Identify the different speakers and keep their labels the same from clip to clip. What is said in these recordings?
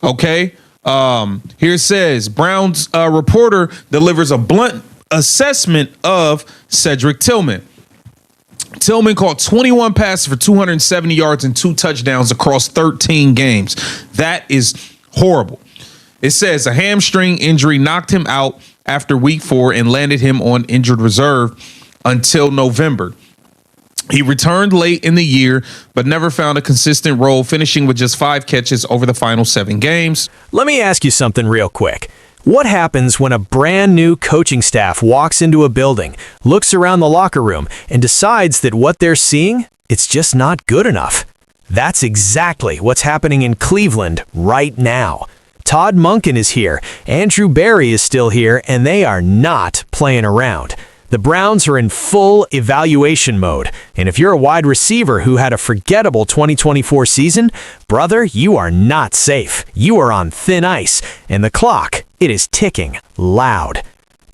Speaker 1: Okay. Here it says Browns reporter delivers a blunt assessment of Cedric Tillman. Tillman caught 21 passes for 270 yards and 2 touchdowns across 13 games. That is horrible. It says a hamstring injury knocked him out after week 4 and landed him on injured reserve until November. He returned late in the year, but never found a consistent role, finishing with just 5 catches over the final 7 games.
Speaker 2: Let me ask you something real quick. What happens when a brand new coaching staff walks into a building, looks around the locker room, and decides that what they're seeing, it's just not good enough? That's exactly what's happening in Cleveland right now. Todd Monken is here, Andrew Berry is still here, and they are not playing around. The Browns are in full evaluation mode, and if you're a wide receiver who had a forgettable 2024 season, brother, you are not safe. You are on thin ice, and the clock, it is ticking loud.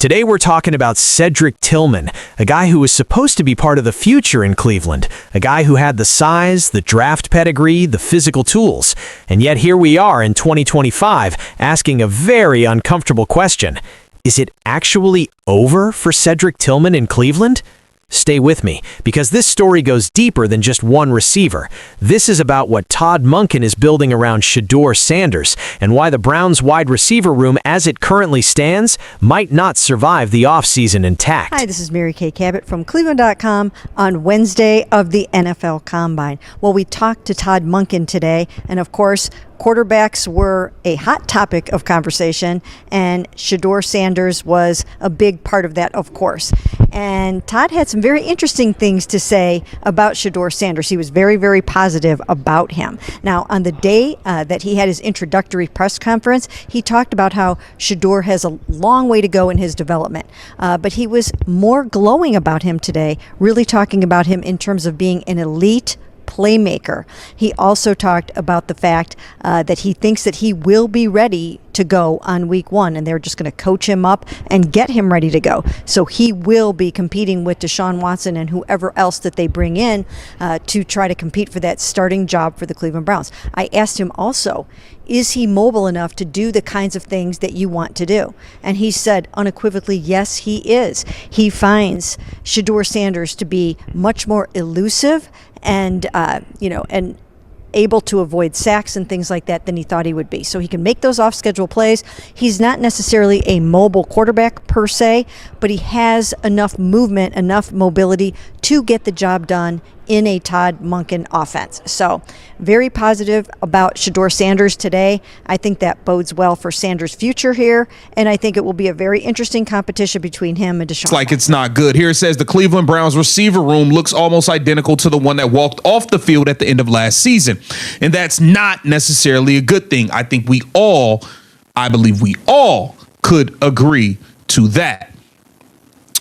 Speaker 2: Today we're talking about Cedric Tillman, a guy who was supposed to be part of the future in Cleveland, a guy who had the size, the draft pedigree, the physical tools, and yet here we are in 2025 asking a very uncomfortable question. Is it actually over for Cedric Tillman in Cleveland? Stay with me, because this story goes deeper than just one receiver. This is about what Todd Monken is building around Shedeur Sanders, and why the Browns' wide receiver room as it currently stands might not survive the offseason intact.
Speaker 3: Hi, this is Mary Kay Cabot from Cleveland.com on Wednesday of the NFL Combine. Well, we talked to Todd Monken today, and of course, quarterbacks were a hot topic of conversation, and Shedeur Sanders was a big part of that, of course. And Todd had some very interesting things to say about Shedeur Sanders. He was very, very positive about him. Now, on the day that he had his introductory press conference, he talked about how Shedeur has a long way to go in his development. But he was more glowing about him today, really talking about him in terms of being an elite playmaker. He also talked about the fact that he thinks that he will be ready to go on week 1, and they're just going to coach him up and get him ready to go. So he will be competing with Deshaun Watson and whoever else that they bring in to try to compete for that starting job for the Cleveland Browns. I asked him also, is he mobile enough to do the kinds of things that you want to do? And he said unequivocally, yes, he is. He finds Shedeur Sanders to be much more elusive and and able to avoid sacks and things like that than he thought he would be. So he can make those off-schedule plays. He's not necessarily a mobile quarterback per se, but he has enough movement, enough mobility to get the job done in a Todd Monken offense. So very positive about Shedeur Sanders today. I think that bodes well for Sanders' future here, and I think it will be a very interesting competition between him and Deshaun.
Speaker 1: It's like it's not good. Here it says the Cleveland Browns receiver room looks almost identical to the one that walked off the field at the end of last season. And that's not necessarily a good thing. I believe we all could agree to that.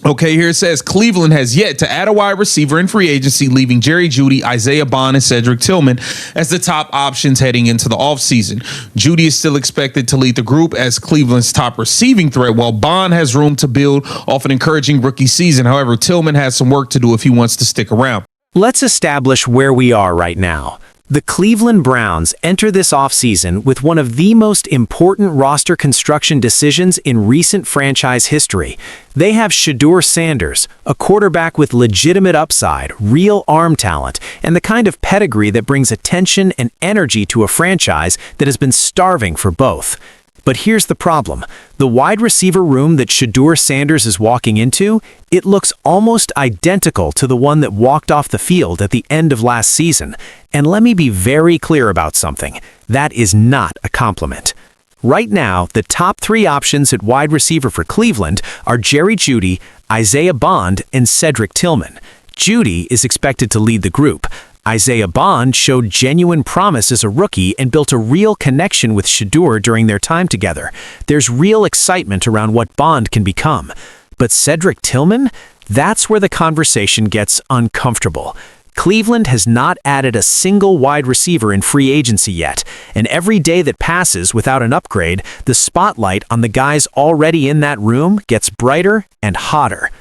Speaker 1: Okay, here it says Cleveland has yet to add a wide receiver in free agency, leaving Jerry Jeudy, Isaiah Bond, and Cedric Tillman as the top options heading into the offseason. Jeudy is still expected to lead the group as Cleveland's top receiving threat, while Bond has room to build off an encouraging rookie season. However, Tillman has some work to do if he wants to stick around.
Speaker 2: Let's establish where we are right now. The Cleveland Browns enter this offseason with one of the most important roster construction decisions in recent franchise history. They have Shedeur Sanders, a quarterback with legitimate upside, real arm talent, and the kind of pedigree that brings attention and energy to a franchise that has been starving for both. But here's the problem. The wide receiver room that Shedeur Sanders is walking into, it looks almost identical to the one that walked off the field at the end of last season. And let me be very clear about something. That is not a compliment. Right now, the top 3 options at wide receiver for Cleveland are Jerry Jeudy, Isaiah Bond, and Cedric Tillman. Jeudy is expected to lead the group. Isaiah Bond showed genuine promise as a rookie and built a real connection with Shedeur during their time together. There's real excitement around what Bond can become. But Cedric Tilman? That's where the conversation gets uncomfortable. Cleveland has not added a single wide receiver in free agency yet, and every day that passes without an upgrade, the spotlight on the guys already in that room gets brighter and hotter.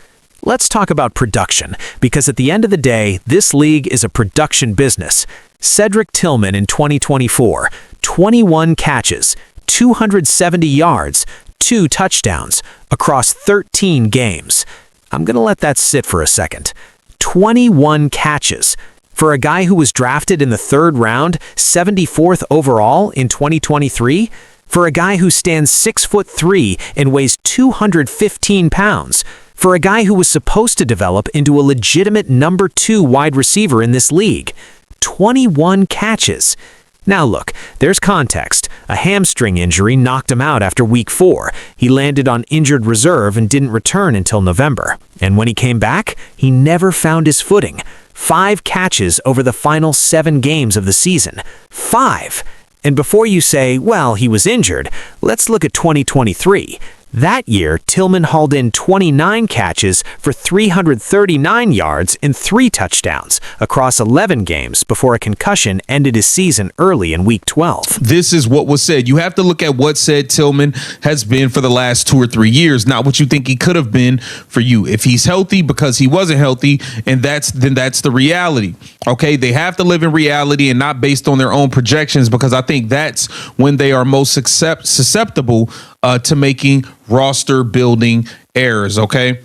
Speaker 2: Let's talk about production, because at the end of the day, this league is a production business. Cedric Tilman in 2024, 21 catches, 270 yards, 2 touchdowns across 13 games. I'm going to let that sit for a second. 21 catches. For a guy who was drafted in the 3rd round, 74th overall in 2023, for a guy who stands 6'3" and weighs 215 pounds, for a guy who was supposed to develop into a legitimate number 2 wide receiver in this league. 21 catches. Now look, there's context. A hamstring injury knocked him out after week 4. He landed on injured reserve and didn't return until November. And when he came back, he never found his footing. 5 catches over the final 7 games of the season. 5! And before you say, well, he was injured, let's look at 2023. That year, Tillman hauled in 29 catches for 339 yards and 3 touchdowns across 11 games before a concussion ended his season early in Week 12.
Speaker 1: This is what was said. You have to look at what Ced Tillman has been for the last 2 or 3 years, not what you think he could have been for you. If he's healthy because he wasn't healthy, and that's the reality. Okay, they have to live in reality and not based on their own projections, because I think that's when they are most susceptible to making roster building errors. Okay.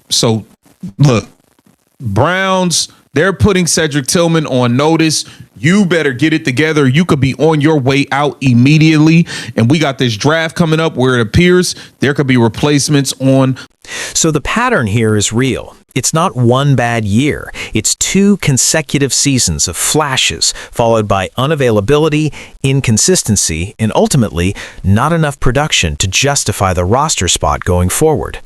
Speaker 1: So look, Browns, they're putting Cedric Tillman on notice. You better get it together. You could be on your way out immediately. And we got this draft coming up where it appears there could be replacements on.
Speaker 2: So the pattern here is real. It's not one bad year. It's 2 consecutive seasons of flashes, followed by unavailability, inconsistency, and ultimately not enough production to justify the roster spot going forward.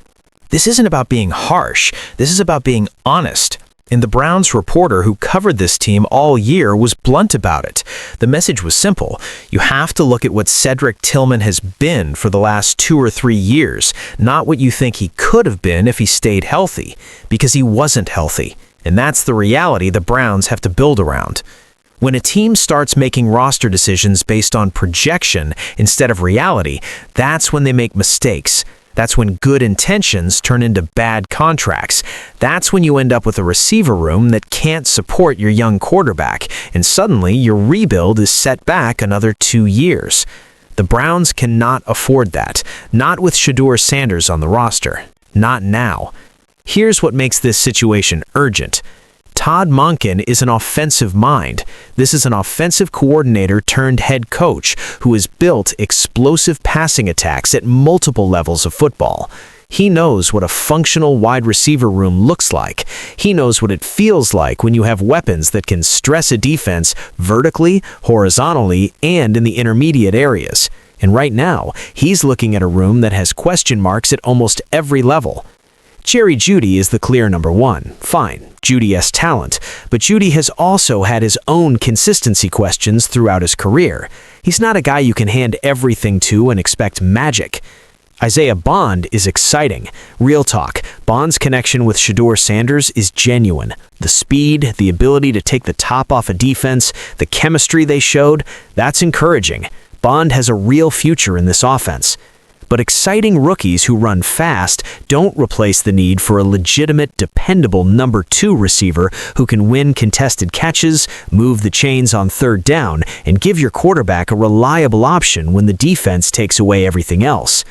Speaker 2: This isn't about being harsh. This is about being honest. And the Browns reporter who covered this team all year was blunt about it. The message was simple. You have to look at what Cedric Tillman has been for the last 2 or 3 years, not what you think he could have been if he stayed healthy, because he wasn't healthy. And that's the reality the Browns have to build around. When a team starts making roster decisions based on projection instead of reality, that's when they make mistakes. That's when good intentions turn into bad contracts. That's when you end up with a receiver room that can't support your young quarterback, and suddenly your rebuild is set back another 2 years. The Browns cannot afford that, not with Shedeur Sanders on the roster. Not now. Here's what makes this situation urgent. Todd Monken is an offensive mind. This is an offensive coordinator turned head coach who has built explosive passing attacks at multiple levels of football. He knows what a functional wide receiver room looks like. He knows what it feels like when you have weapons that can stress a defense vertically, horizontally, and in the intermediate areas. And right now, he's looking at a room that has question marks at almost every level. Jerry Jeudy is the clear number 1. Fine, Jeudy has talent, but Jeudy has also had his own consistency questions throughout his career. He's not a guy you can hand everything to and expect magic. Isaiah Bond is exciting. Real talk, Bond's connection with Shedeur Sanders is genuine. The speed, the ability to take the top off a defense, the chemistry they showed, that's encouraging. Bond has a real future in this offense. But exciting rookies who run fast don't replace the need for a legitimate, dependable number 2 receiver who can win contested catches, move the chains on 3rd down, and give your quarterback a reliable option when the defense takes away everything else.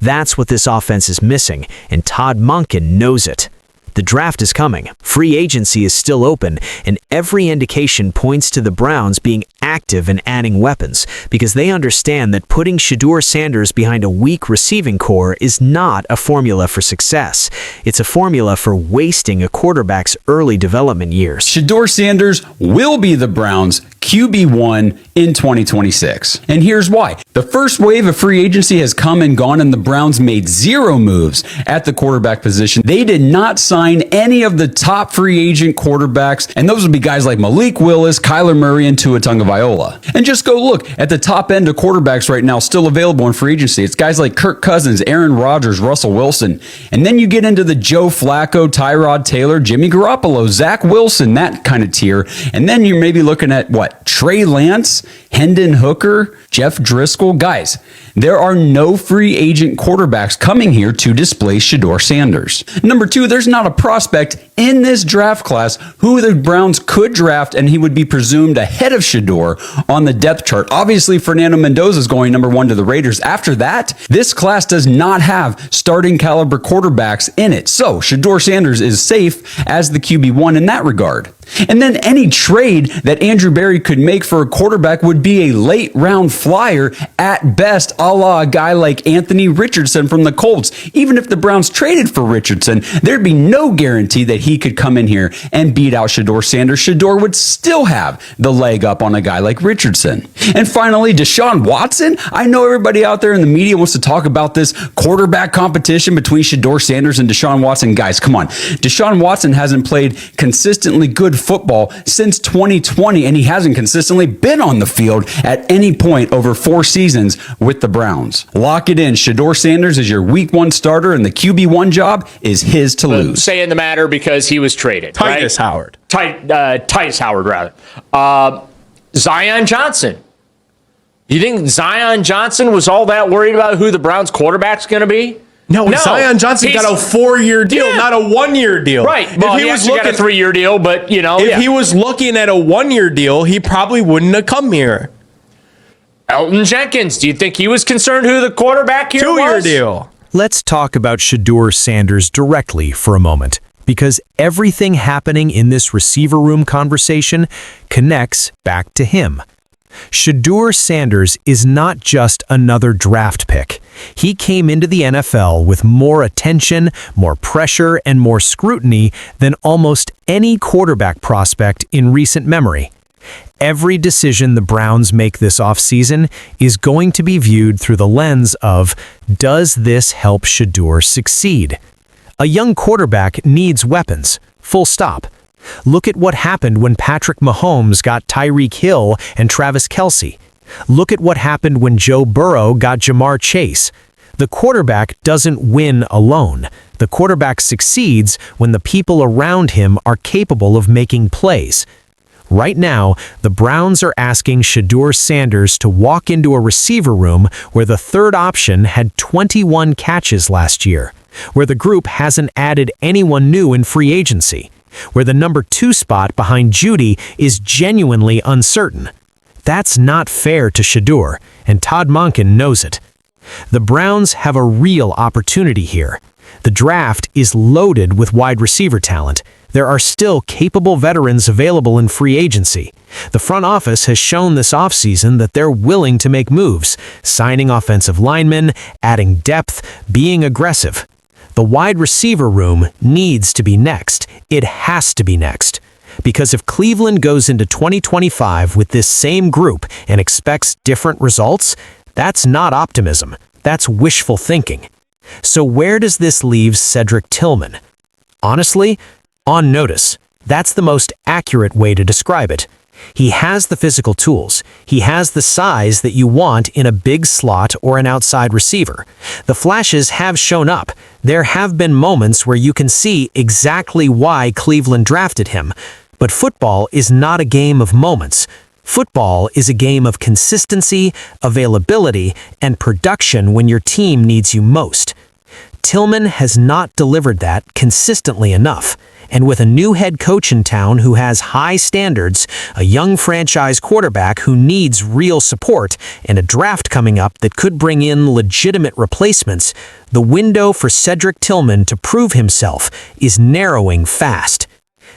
Speaker 2: That's what this offense is missing, and Todd Monken knows it. The draft is coming, free agency is still open, and every indication points to the Browns being active in adding weapons, because they understand that putting Shedeur Sanders behind a weak receiving core is not a formula for success. It's a formula for wasting a quarterback's early development years.
Speaker 4: Shedeur Sanders will be the Browns' QB1 in 2026. And here's why. The first wave of free agency has come and gone, and the Browns made 0 moves at the quarterback position. They did not sign any of the top free agent quarterbacks, and those would be guys like Malik Willis, Kyler Murray, and Tua Tagovailoa. And just go look at the top end of quarterbacks right now still available in free agency. It's guys like Kirk Cousins, Aaron Rodgers, Russell Wilson. And then you get into the Joe Flacco, Tyrod Taylor, Jimmy Garoppolo, Zach Wilson, that kind of tier. And then you're maybe looking at, what, got Trey Lance, Hendon Hooker, Jeff Driscoll. Guys, there are no free agent quarterbacks coming here to displace Shedeur Sanders. Number two, there's not a prospect in this draft class who the Browns could draft and he would be presumed ahead of Shedeur on the depth chart. Obviously, Fernando Mendoza is going number one to the Raiders. After that, this class does not have starting caliber quarterbacks in it. So Shedeur Sanders is safe as the QB1 in that regard. And then any trade that Andrew Berry could make for a quarterback would be a late round flyer at best, a la a guy like Anthony Richardson from the Colts. Even if the Browns traded for Richardson, there'd be no guarantee that he could come in here and beat out Shedeur Sanders. Shedeur would still have the leg up on a guy like Richardson. And finally, Deshaun Watson. I know everybody out there in the media wants to talk about this quarterback competition between Shedeur Sanders and Deshaun Watson. Guys, come on. Deshaun Watson hasn't played consistently good football since 2020, and he hasn't consistently been on the field at any point over 4 seasons with the Browns. Lock it in. Shedeur Sanders is your week 1 starter, and the QB1 job is his to lose.
Speaker 5: Saying the matter because he was traded.
Speaker 6: Titus Howard.
Speaker 5: Titus Howard, rather. Zion Johnson. You think Zion Johnson was all that worried about who the Browns quarterback's going to be?
Speaker 6: No, Zion Johnson got a 4-year deal, not a 1-year deal.
Speaker 5: Right. Well, he actually got a 3-year deal, but, you know.
Speaker 6: If he was looking at a 1-year deal, he probably wouldn't have come here.
Speaker 5: Elton Jenkins, do you think he was concerned who the quarterback here
Speaker 6: 2-year
Speaker 5: was?
Speaker 6: deal.
Speaker 2: Let's talk about Shedeur Sanders directly for a moment, because everything happening in this receiver room conversation connects back to him. Shedeur Sanders is not just another draft pick. He came into the NFL with more attention, more pressure, and more scrutiny than almost any quarterback prospect in recent memory. Every decision the Browns make this offseason is going to be viewed through the lens of, does this help Shedeur succeed? A young quarterback needs weapons, full stop. Look at what happened when Patrick Mahomes got Tyreek Hill and Travis Kelce. Look at what happened when Joe Burrow got Jamar Chase. The quarterback doesn't win alone. The quarterback succeeds when the people around him are capable of making plays. Right now, the Browns are asking Shedeur Sanders to walk into a receiver room where the third option had 21 catches last year, where the group hasn't added anyone new in free agency, where the number 2 spot behind Judy is genuinely uncertain. That's not fair to Shedeur, and Todd Monken knows it. The Browns have a real opportunity here. The draft is loaded with wide receiver talent. There are still capable veterans available in free agency. The front office has shown this offseason that they're willing to make moves, signing offensive linemen, adding depth, being aggressive. The wide receiver room needs to be next. It has to be next. Because if Cleveland goes into 2025 with this same group and expects different results, that's not optimism. That's wishful thinking. So where does this leave Cedric Tillman? Honestly, on notice. That's the most accurate way to describe it. He has the physical tools. He has the size that you want in a big slot or an outside receiver. The flashes have shown up. There have been moments where you can see exactly why Cleveland drafted him. But football is not a game of moments. Football is a game of consistency, availability, and production when your team needs you most. Tillman has not delivered that consistently enough. And with a new head coach in town who has high standards, a young franchise quarterback who needs real support, and a draft coming up that could bring in legitimate replacements, the window for Cedric Tillman to prove himself is narrowing fast.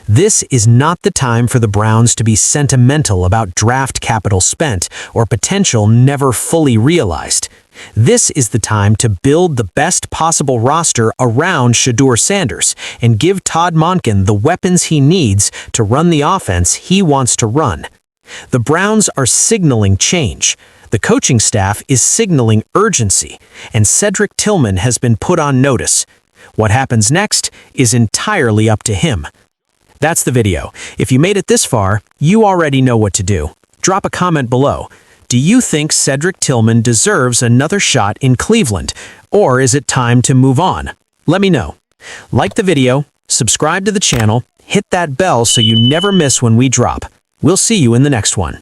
Speaker 2: This is not the time for the Browns to be sentimental about draft capital spent or potential never fully realized. This is the time to build the best possible roster around Shedeur Sanders and give Todd Monken the weapons he needs to run the offense he wants to run. The Browns are signaling change. The coaching staff is signaling urgency, and Cedric Tillman has been put on notice. What happens next is entirely up to him. That's the video. If you made it this far, you already know what to do. Drop a comment below. Do you think Cedric Tillman deserves another shot in Cleveland, or is it time to move on? Let me know. Like the video, subscribe to the channel, hit that bell so you never miss when we drop. We'll see you in the next one.